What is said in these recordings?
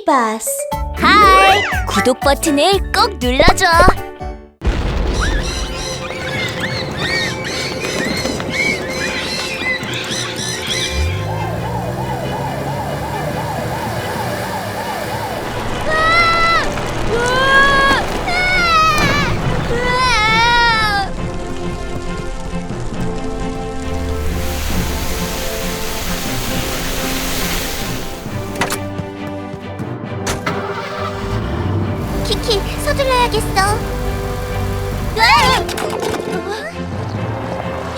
Bus. 하이! 구독 버튼을 꼭 눌러줘! 키키, 서둘러야겠어.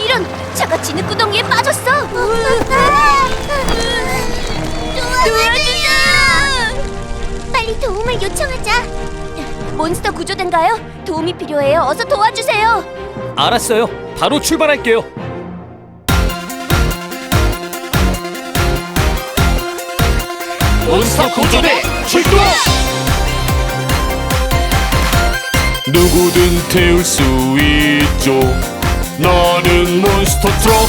이런, 차가 진흙구덩이에 빠졌어. 도와주세요. 빨리 도움을 요청하자. 몬스터 구조대인가요? 도움이 필요해요. 어서 도와주세요. 알았어요. 바로 출발할게요. 몬스터 구조대 출동! 누구든 태울 수 있죠. 나는 몬스터 트럭.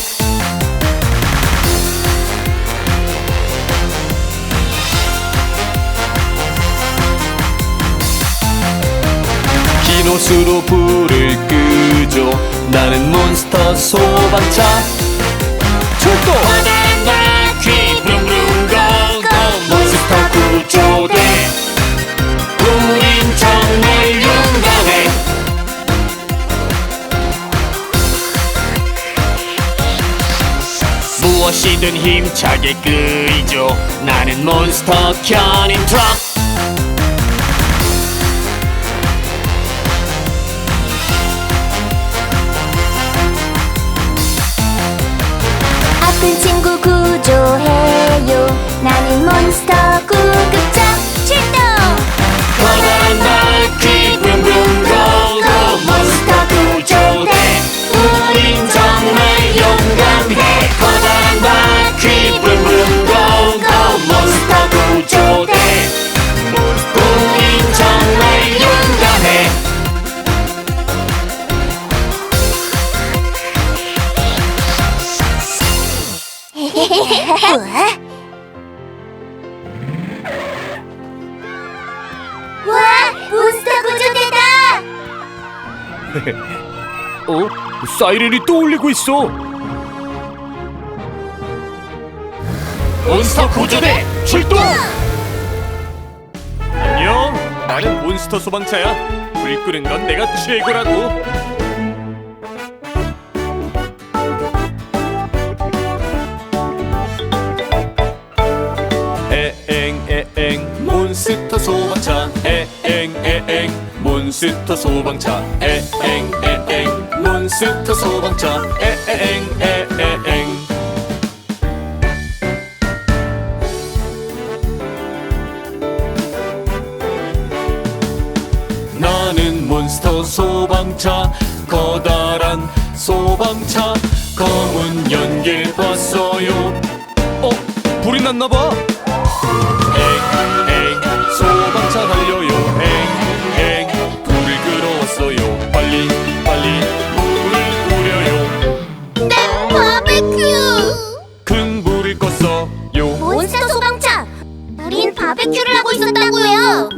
긴 옷으로 불을 끄죠. 나는 몬스터 소방차 출동! 커다란 바퀴 붕붕 고고 몬스터 구조대. 우린 정말 용감해. 무엇이든 힘차게 끄이죠. 나는 몬스터 견인 트럭. 아픈 친구 구조해요. 나는 몬스터 구급차 출동! 커다란 바퀴 붕붕 고고 몬스터 구조대. 우린 정말 용감해. 커다란 바퀴 붕붕 고고 몬스터 구조대. 우린 정말 용감해. 와! 몬스터 구조대다! 어? 사이렌이 또 울리고 있어. 몬스터 구조대 출동! 안녕, 나는 몬스터 소방차야. 불 끄는 건 내가 최고라고. 에엥 몬스터 소방차. 에엥 몬스터 소방차. 에엥 몬스터 소방차. 에엥 나는 몬스터 소방차. 커다란 소방차. 검은 연길 봤어요. 불이 났나봐. 엥 소방차 달려요. 엥 불을 끌어왔어요. 빨리 불을 뿌려요. 내 바베큐! 큰 불을 껐어요. 몬스터 소방차! 우린 바베큐를 하고 있었다고요!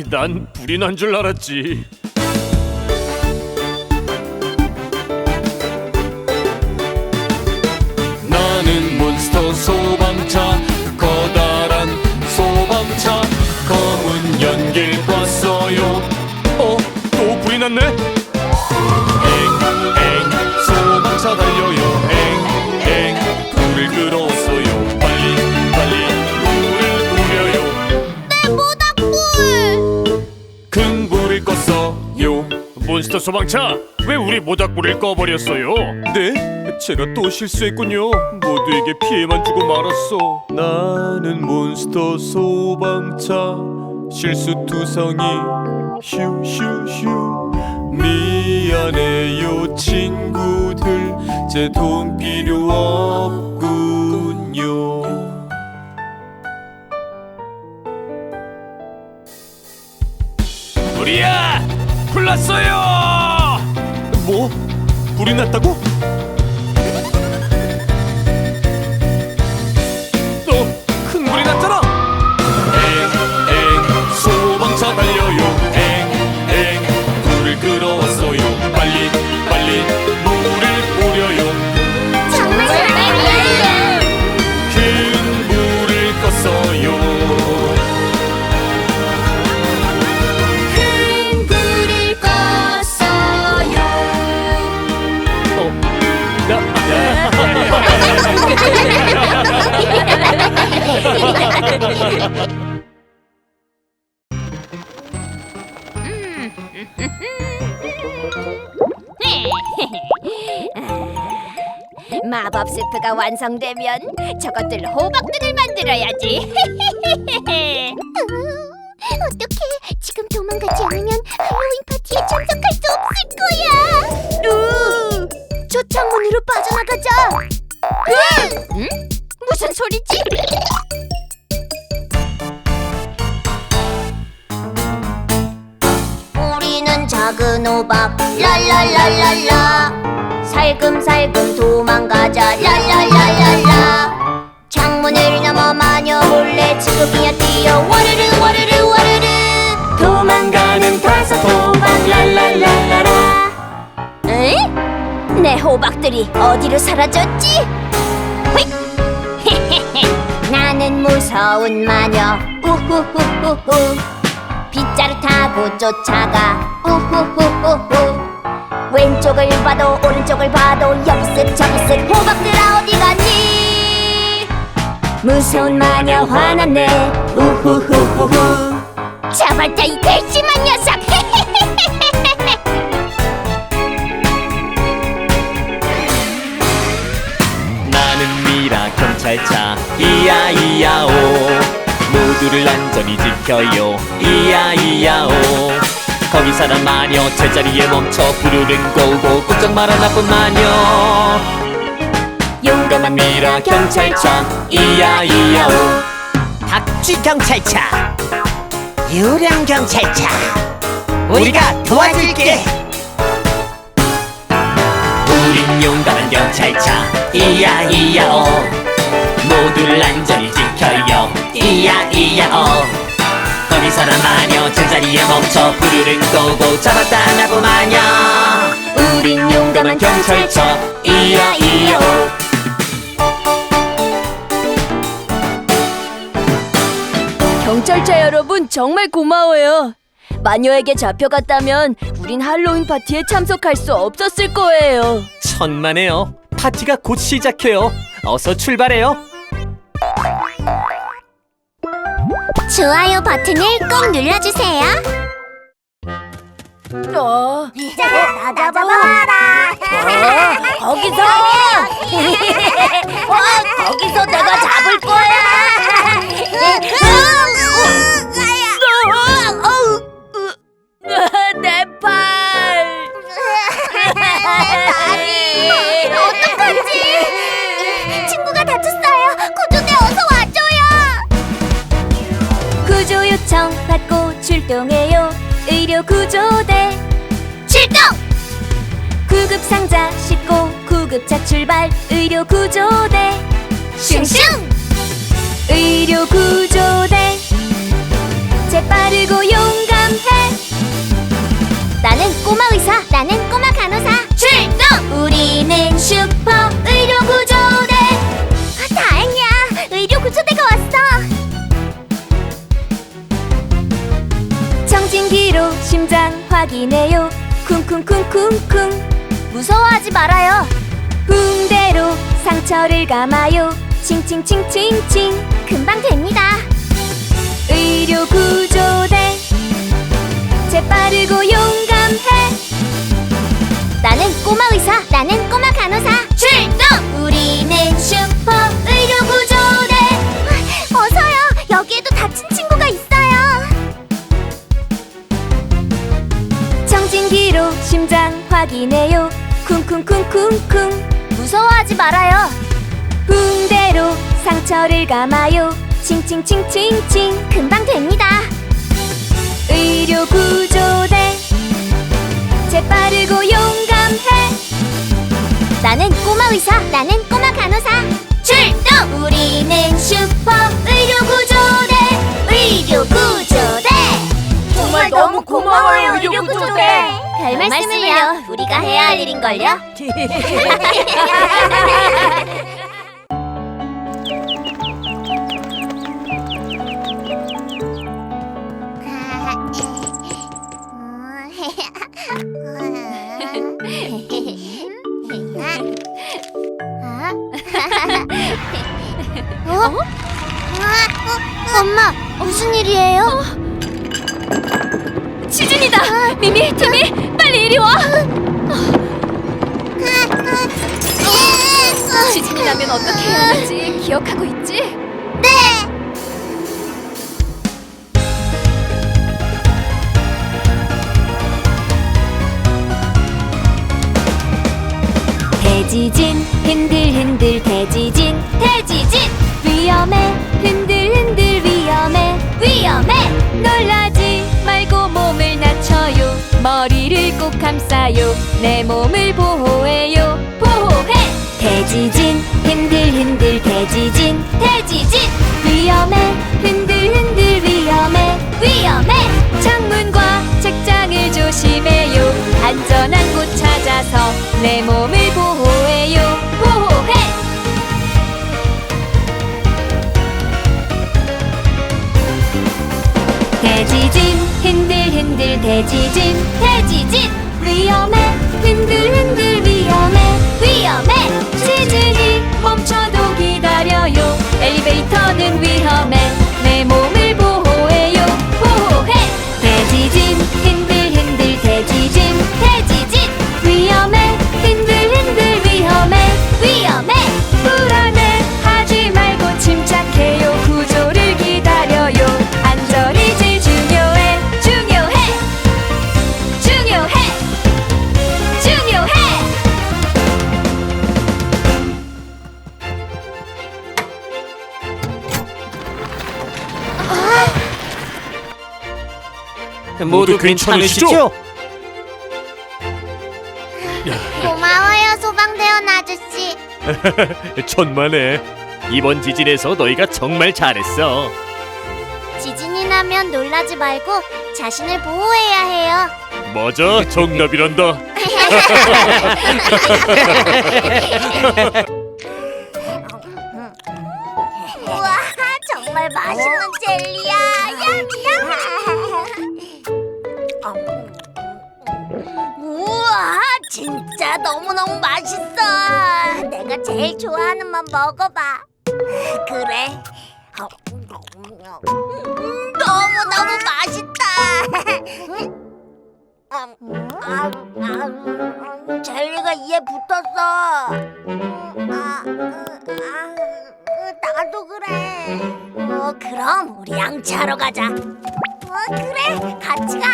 난 불이 난 줄 알았지. 나는 몬스터 소방차. 커다란 소방차. 검은 연길 봤어요. 또 불이 났네. 엥 소방차 달려요. 엥 불을 끌어왔어요. 빨리 불을 뿌려요. 내 모닥불! 큰 불을 껐어요. 몬스터 소방차, 왜 우리 모닥불을 꺼버렸어요? 네? 제가 또 실수했군요. 모두에게 피해만 주고 말았어. 나는 몬스터 소방차. 실수투성이 슈슈슈. 미안해요 친구들. 제 도움 필요 없군요. 불이야! 불 났어요! 뭐? 불이 났다고? 큰 불이 났잖아! 마법 스프가 완성되면 저것들 호박들을 만들어야지. 어떡해, 지금 도망가지 않으면 할로윈 파티에 참석할 수 없을 거야. 저 창문으로 빠져나가자. 응? 무슨 소리지? 우리는 작은 호박 랄랄랄랄라, 살금살금 도망가자 랄랄랄랄라. 창문을 넘어 마녀 몰래 지구기어 뛰어 와르르 와르르 와르르. 도망가는 가사 호박 랄랄랄라라. 에? 내 호박들이 어디로 사라졌지? 휙! 나는 무서운 마녀 우후후후후. 빗자루 타고 쫓아가 우후후후후. 왼쪽을 봐도 오른쪽을 봐도 여기쓱 저기쓱 호박들아 어디 갔니? 무서운 마녀 화났네 우후후후후. 잡았다 이 괘씸한 녀석. 나는 미라 경찰차 이야이야오. 모두를 안전히 지켜요 이야이야오. 거기 사람 마녀 제자리에 멈춰 부르는 고고. 걱정 마라 나쁜 마녀. 용감한 미라 경찰차 이야이야오. 박쥐 경찰차, 유령 경찰차, 우리가 도와줄게. 우린 용감한 경찰차 이야이야오. 모두를 안전히 지켜요 이야이야오. 거기 사람 마녀 제자리에 멈춰 부르는 고고. 잡았다 나고 마녀. 우린 용감한 경찰차 이야이야오. 경찰차 여러분 정말 고마워요. 마녀에게 잡혀갔다면 우린 할로윈 파티에 참석할 수 없었을 거예요. 천만에요. 파티가 곧 시작해요. 어서 출발해요. 좋아요 버튼을 꼭 눌러주세요. 자, 나 잡아봐라. 거기서! 거기서 내가 잡을 거야! 내 팔! 어떡하지? 친구가 다쳤어요. 구조대 어서 와줘요. 구조 요청 받고 출동해요. 의료 구조대 출동! 구급 상자 싣고 구급차 출발. 의료 구조대 슝슝! 의료 구조대 재빠르고 용감해. 나는 꼬마 의사, 나는 꼬마 간호사. 출동! 우리는 슈퍼 의료 구조대. 다행이야, 의료 구조대가 왔어. 청진기로 심장 확인해요. 쿵쿵쿵쿵쿵. 무서워하지 말아요. 붕대로 상처를 감아요. 칭칭칭칭칭. 금방 됩니다. 의료 구조대 재빠르고 용감해. 나는 꼬마 의사, 나는 꼬마 간호사. 출동! 우리는 슈퍼 의료 구조대. 어서요, 여기에도 다친 친구가 있어요. 청진기로 심장 확인해요. 쿵쿵쿵쿵쿵. 무서워하지 말아요. 붕대로 상처를 감아요. 칭칭칭칭칭. 금방 됩니다. 의료 구조대 재빠르고 용감해. 나는 꼬마 의사, 나는 꼬마 간호사. 출동! 우리는 슈퍼 의료 구조대. 의료 구조대. 정말 너무 고마워요, 의료 구조대. 별 말씀을요. 우리가 해야 할 일인걸요. 엄마, 무슨 일이에요? 지진이다. 미미, 티미, 빨리 이리 와. 지진이 나면 어떻게 해야 하는지 기억하고 있지? 네. 대지진 흔들흔들 대지진 대지진 위험해 흔들흔들 위험해 위험해 놀라지 말고 몸을 낮춰요 머리를 꼭 감싸요 내 몸을 보호해요 보호해 대지진 흔들흔들 대지진 대지진 위험해 흔들흔들 위험해 위험해 창문과 책장을 조심해요 안전한 곳 찾아서 내 몸을 보호해요 보호해 대지진 흔들흔들 대지진 대지진 위험해 흔들흔들 위험해 위험해 지진이 멈춰도 기다려요 엘리베이터는 위험해 내 몸을 보호해요 보호해 대지진 흔들흔들 대지진 대지진 위험해 흔들흔들 위험해 위험해 불안해 하지 말고 침착해요 구조를 기다려요 안전이 제일 중요해 중요해 중요해 중요해 모두 괜찮으시죠? 고마워요, 소방대원 아저씨. 천만에. 이번 지진에서 너희가 정말 잘했어. 지진이 나면 놀라지 말고 자신을 보호해야 해요. 맞아, 정답이란다. 우와, 정말 맛있는 젤리야. 우와, 진짜 너무너무 맛있어. 내가 제일 좋아하는 맛 먹어봐. 그래. 너무너무 맛있다. 젤리가 이에 붙었어. 나도 그래. 그럼 우리 양치하러 가자. 그래, 같이 가.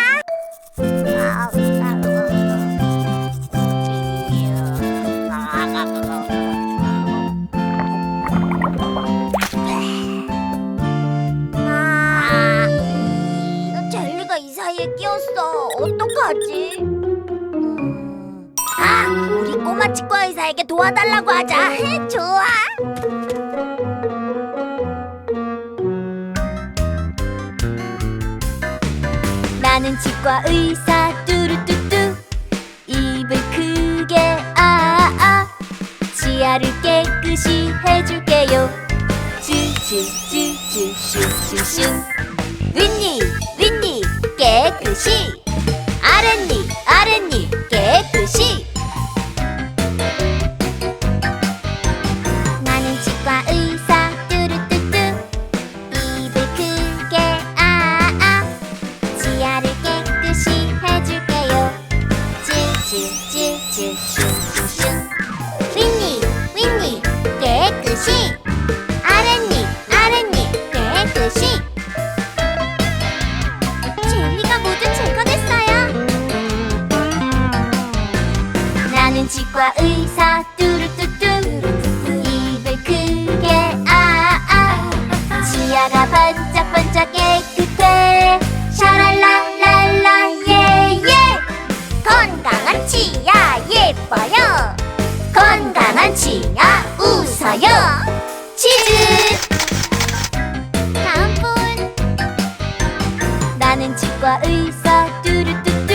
젤리가 이 사이에 끼었어. 어떡하지? 우리 꼬마 치과 의사에게 도와달라고 하자. 좋아. 나는 치과 의사 뚜루뚜뚜 입을 크게 아아 치아를 깨끗이 해줄게요 쭈쭈쭈쭈 윗니 윗니 깨끗이 아랫니 아랫니 깨끗이 나는 치과 의사 뚜루뚜뚜 입을 크게 아아 치아를 깨끗이 해줄게요 쭈쭈쭈쭈쭈 윗니 윗니 깨끗이 아랫니 아랫니 깨끗이 젤리가 모두 제거됐어요. 나는 치과 의사 뚜루뚜뚜 입을 크게 아아 치아가 반짝반짝 깨끗해 샤랄랄랄라 예예 건강한 치아 예뻐요. 건강한 치아 웃어요 치즈 다음 분. 나는 치과 의사 뚜루뚜뚜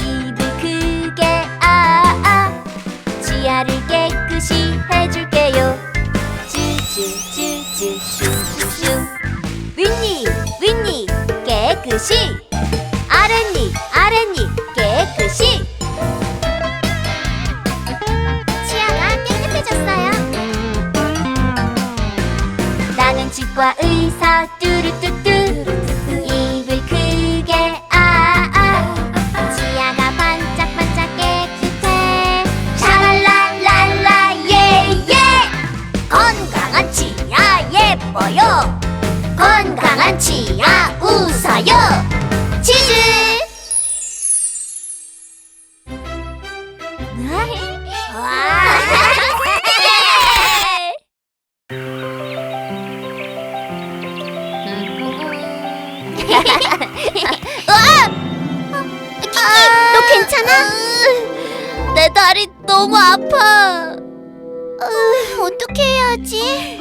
입을 크게 아아 치아를 깨끗이 해줄게요 쭈쭈쭈쭈쭈쭈 윗니 윗니 깨끗이 아랫니 아랫니 깨끗이 치아가 깨끗해졌어요. 나는 치과 의사 뚜루뚜 키키, 너 괜찮아? 내 다리 너무 아파. 어떻게 해야 하지?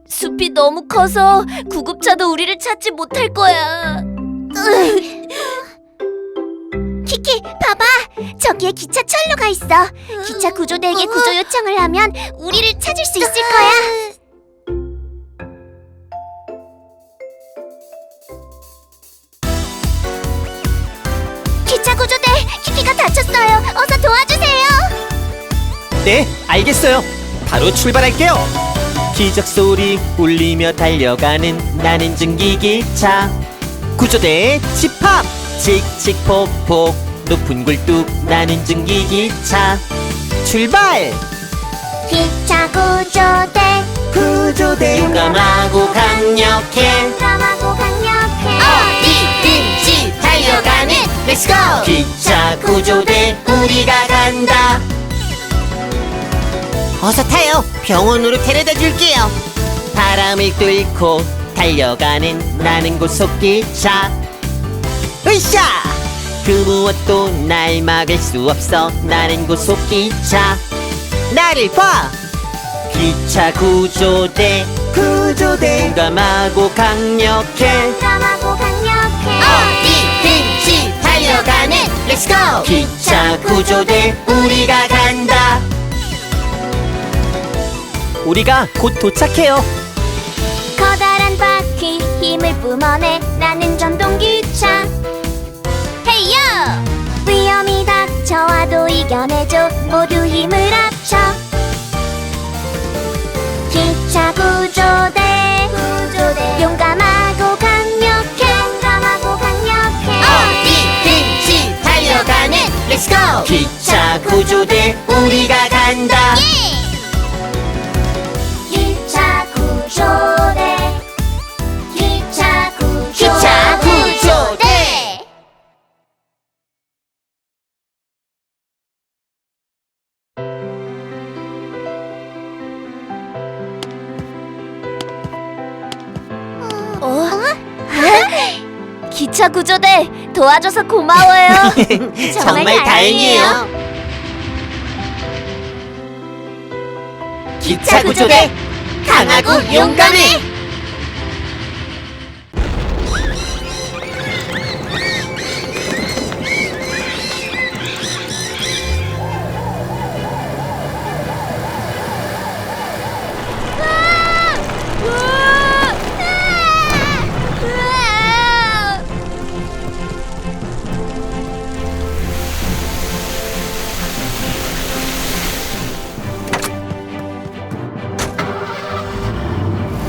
숲이 너무 커서 구급차도 우리를 찾지 못할 거야. 키키, 봐봐. 저기에 기차 철로가 있어. 기차 구조대에게 구조 요청을 하면 우리를 찾을 수 있을 거야. 기차 구조대, 키키가 다쳤어요. 어서 도와주세요. 네, 알겠어요. 바로 출발할게요. 기적 소리 울리며 달려가는 나는 증기기차. 구조대에 집합. 칙칙폭폭 높은 굴뚝 나는 증기기차. 출발. 기차 구조대, 구조대 용감하고 강력해. 용감하고 강력해. 어디든지 달려가는 렛츠고! 기차 구조대 우리가 간다. 어서 타요. 병원으로 데려다 줄게요. 바람을 뚫고 달려가는 나는 고속기차. 으쌰! 그 무엇도 날 막을 수 없어. 나는 고속기차. 나를 봐. 기차 구조대 용감하고 강력해. 용감하고 강력해. 어디든지 달려가는 렛츠고! 기차 구조대 우리가 간다. 우리가 곧 도착해요. 커다란 바퀴 힘을 뿜어내. 나는 전동기차. 헤이요! 위험이 닥쳐와도 이겨내줘. 모두 힘을 합쳐. 기차 구조대, 용감하고 강력해. 용감하고 강력해. 어디든지 달려가는 렛츠고! 기차 구조대 우리가 간다. 기차 구조대, 기차 구조대. 기차 구조대. 기차 구조대 도와줘서 고마워요. 정말 다행이에요. 기차 구조대 강하고 용감해.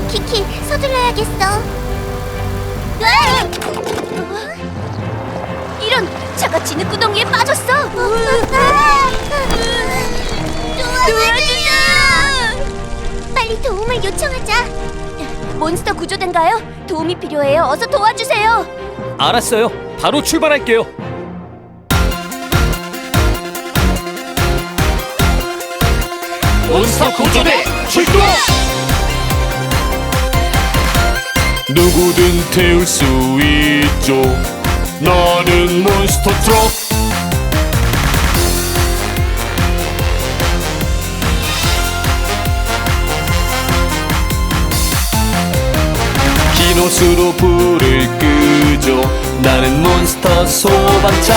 키키, 서둘러야겠어. 이런, 차가 진흙구덩이에 빠졌어. 도와주세요. 빨리 도움을 요청하자. 몬스터 구조대인가요? 도움이 필요해요. 어서 도와주세요. 알았어요. 바로 출발할게요. 몬스터 구조대 출동! 누구든 태울 수 있죠. 나는 몬스터 트럭. 긴 옷으로 불을 끄죠. 나는 몬스터 소방차.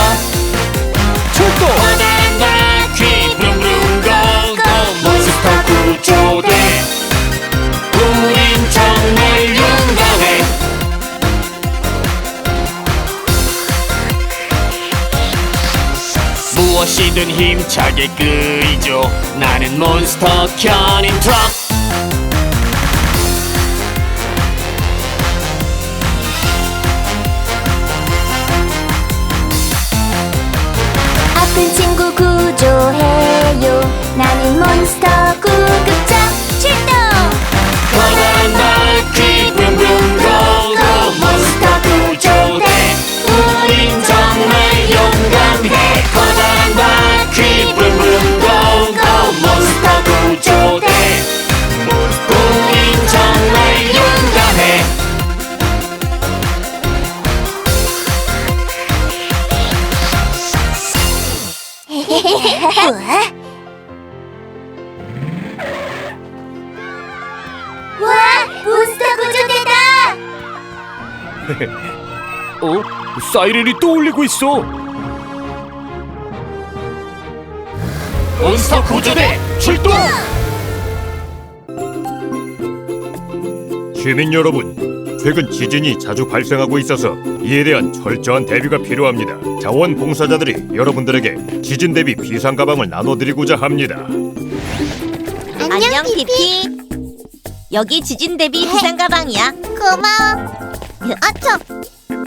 출동! 커다란 바퀴 붕붕 고고 몬스터 구조대. 우린 정말 용감해. 무엇이든 힘차게 끄이죠. 나는 몬스터 견인 트럭. 아픈 친구 구조해요. 나는 몬스터 구급차 출동. 커다란 바퀴 붕붕 고고 몬스터 구조대. 우린 정말 용감해. 커다란 바퀴 붕붕 고고 몬스터 구조대. 우린 정말 용감해. 와, 몬스터 구조대다! 사이렌이 또 울리고 있어. 몬스터 구조대 출동! 시민 여러분, 최근 지진이 자주 발생하고 있어서 이에 대한 철저한 대비가 필요합니다. 자원봉사자들이 여러분들에게 지진 대비 비상 가방을 나눠드리고자 합니다. 안녕, 피피. 여기 지진 대비 비상 가방이야. 고마워. 아참,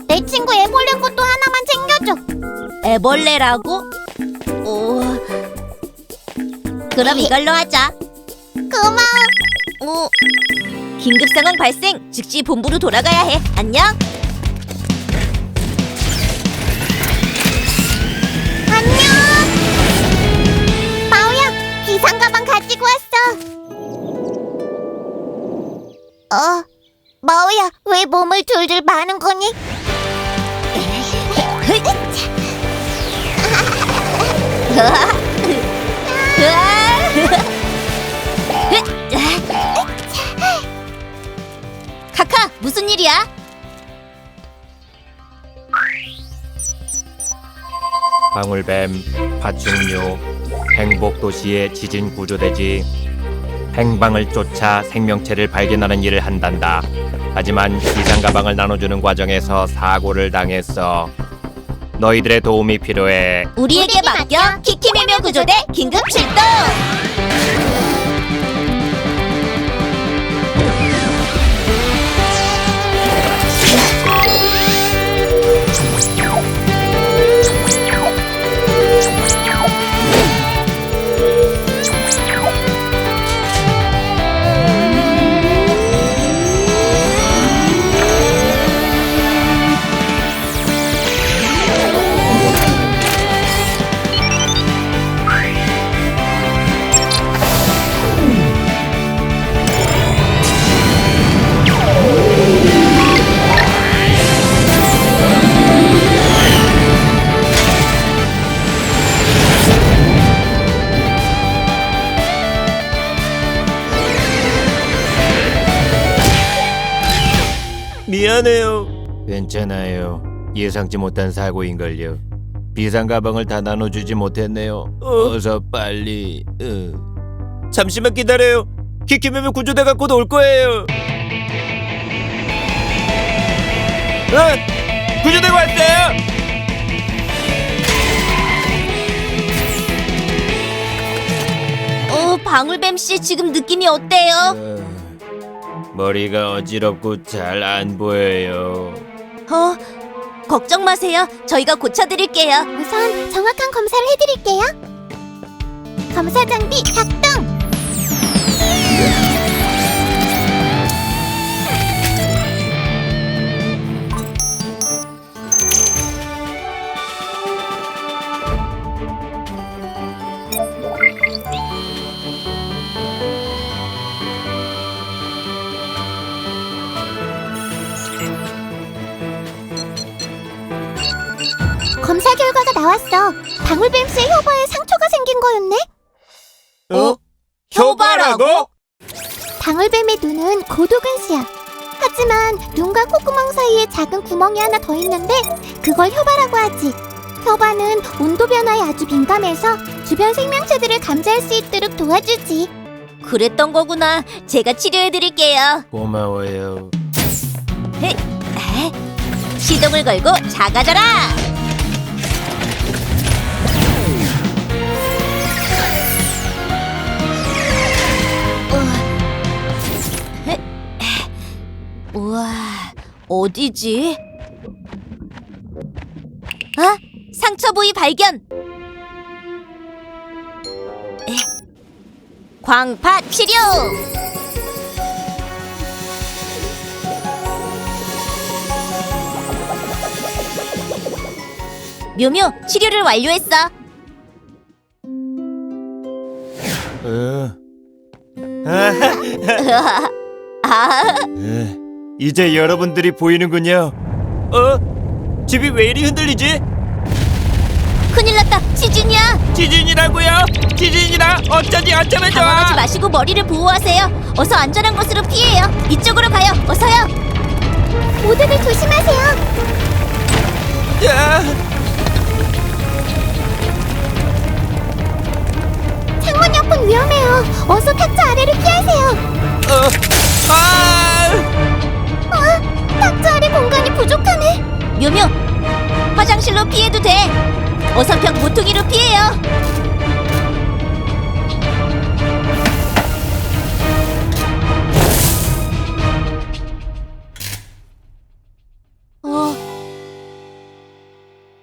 내 친구 애벌레 것도 하나만 챙겨줘. 애벌레라고? 그럼 이걸로 하자. 고마워. 긴급 상황 발생. 즉시 본부로 돌아가야 해. 안녕. 안녕. 마오야, 비상 가방 가지고 왔어. 마오야, 왜 몸을 둘둘 마는 거니? 카카, 무슨 일이야? 방울뱀, 파충류, 행복도시의 지진 구조대지. 행방을 쫓아 생명체를 발견하는 일을 한단다. 하지만 비상 가방을 나눠주는 과정에서 사고를 당했어. 너희들의 도움이 필요해. 우리에게 맡겨. 키키미묘 구조대 긴급 출동. 미안해요. 괜찮아요. 예상치 못한 사고인걸요. 비상 가방을 다 나눠주지 못했네요. 어서 빨리. 잠시만 기다려요. 키키메메 구조대가 곧 올 거예요. 구조대가 왔어요. 방울뱀 씨 지금 느낌이 어때요? 머리가 어지럽고 잘 안 보여요. 걱정 마세요. 저희가 고쳐드릴게요. 우선 정확한 검사를 해드릴게요. 검사 장비 작동. 검사 결과가 나왔어. 방울뱀 씨의 혀바에 상처가 생긴 거였네. 효바라고? 방울뱀의 눈은 고도근시야. 하지만 눈과 콧구멍 사이에 작은 구멍이 하나 더 있는데 그걸 혀바라고 하지. 혀바는 온도 변화에 아주 민감해서 주변 생명체들을 감지할 수 있도록 도와주지. 그랬던 거구나. 제가 치료해드릴게요. 고마워요. 시동을 걸고 작아져라. 우와, 어디지? 상처 부위 발견. 광파 치료. 묘묘, 치료를 완료했어. 이제 여러분들이 보이는군요. 집이 왜 이리 흔들리지? 큰일 났다. 지진이야. 지진이라고요? 지진이라 어쩌면 좋아. 당황하지 마시고 머리를 보호하세요. 어서 안전한 곳으로 피해요. 이쪽으로 가요. 어서요. 모두들 조심하세요. 야, 창문 옆은 위험해요. 어서 탁자 아래를 피하세요. 탁자 아래 공간이 부족하네. 묘묘, 화장실로 피해도 돼. 어서 벽 모퉁이로 피해요.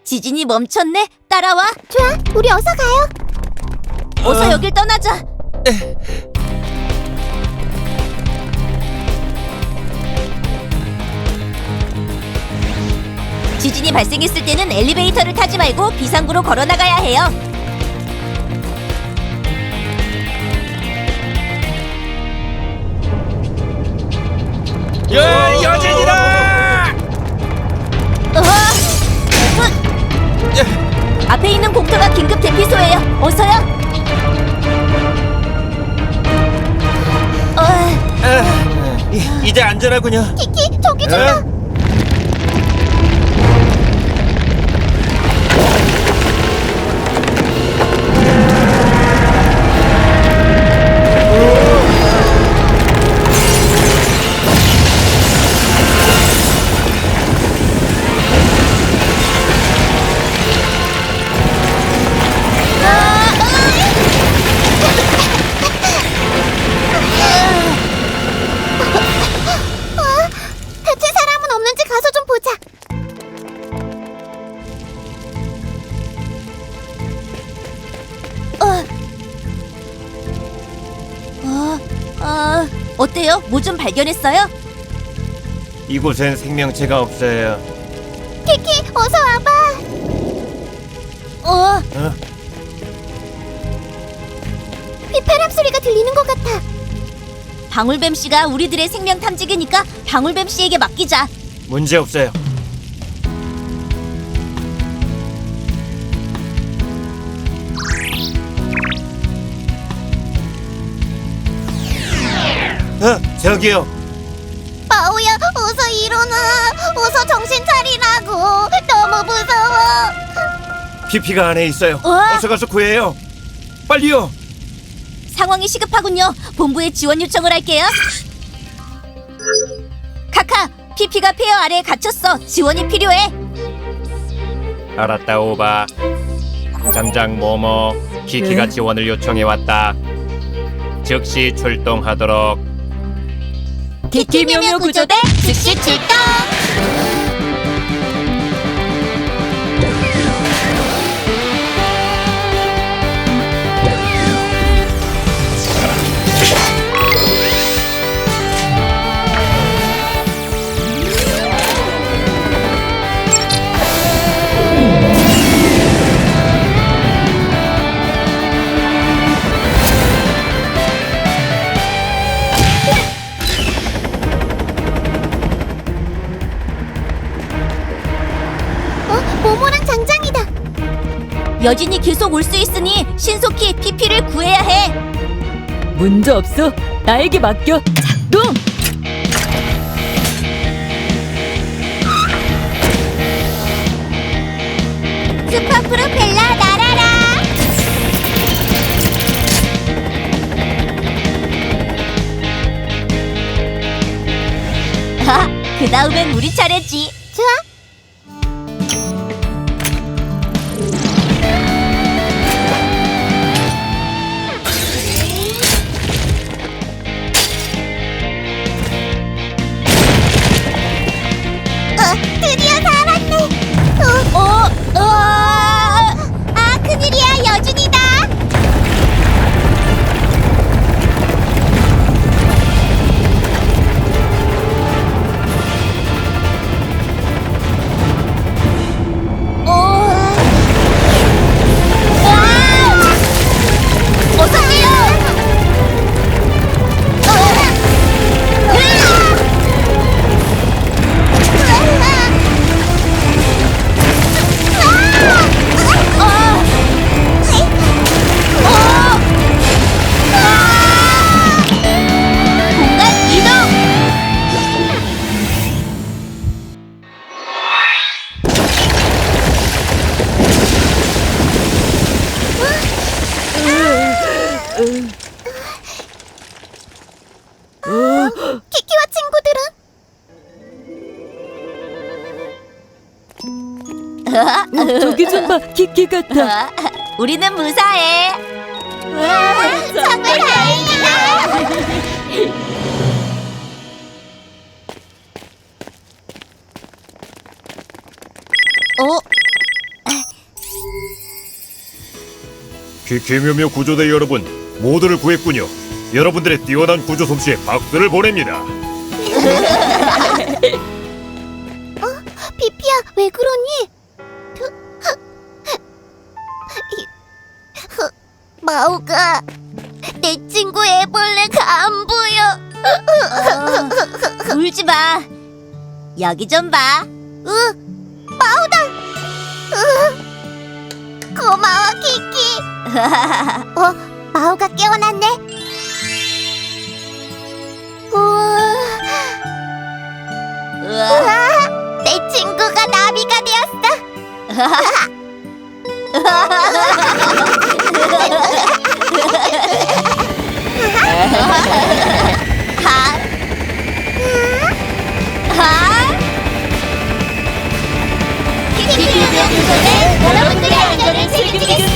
지진이 멈췄네. 따라와. 좋아, 우리 어서 가요. 어서 여길 떠나자. 지진이 발생했을 때는 엘리베이터를 타지 말고 비상구로 걸어 나가야 해요. 여진이다. 앞에 있는 공터가 긴급 대피소예요. 어서요. 이제 안전하군요. 키키, 저기 좀 봐. 다친 사람은 없는지 가서 좀 보자. 어때요? 뭐 좀 발견했어요? 이곳엔 생명체가 없어요. 키키, 어서 와봐. 휘파람 소리가 들리는 것 같아. 방울뱀 씨가 우리들의 생명 탐지기니까 방울뱀 씨에게 맡기자. 문제 없어요. 저기요. 바오야, 어서 일어나. 어서 정신 차리라고. 너무 무서워. 피피가 안에 있어요. 어? 어서 가서 구해요. 빨리요. 상황이 시급하군요. 본부에 지원 요청을 할게요. 카카, 피피가 폐허 아래에 갇혔어. 지원이 필요해. 알았다, 오바. 장장 모모 키키가 지원을 요청해 왔다. 즉시 출동하도록. 키키묘묘 구조대 즉시 출동. 모모랑 장장이다. 여진이 계속 올 수 있으니 신속히 피피를 구해야 해. 문제 없어. 나에게 맡겨. 작동. 슈퍼 프로펠러 날아라. 그 다음엔 우리 차례지. 좋아. 드디어 살았네. 큰일이야. 여준이다. 어서 뛰어. 저기 좀 봐, 키키 같아. 우리는 무사해. 정말 다행이다. 키키묘묘 구조대 여러분 모두를 구했군요. 여러분들의 뛰어난 구조 솜씨에 박수를 보냅니다. 피피야, 왜 그러니? 마오가 내 친구 애벌레가 안 보여. 울지 마. 여기 좀 봐. 마오다. 고마워, 키키. 마오가 깨어났네. 우와, 내 친구가 나비가 되었어. 여러분들의 안전을 책임지겠습니다.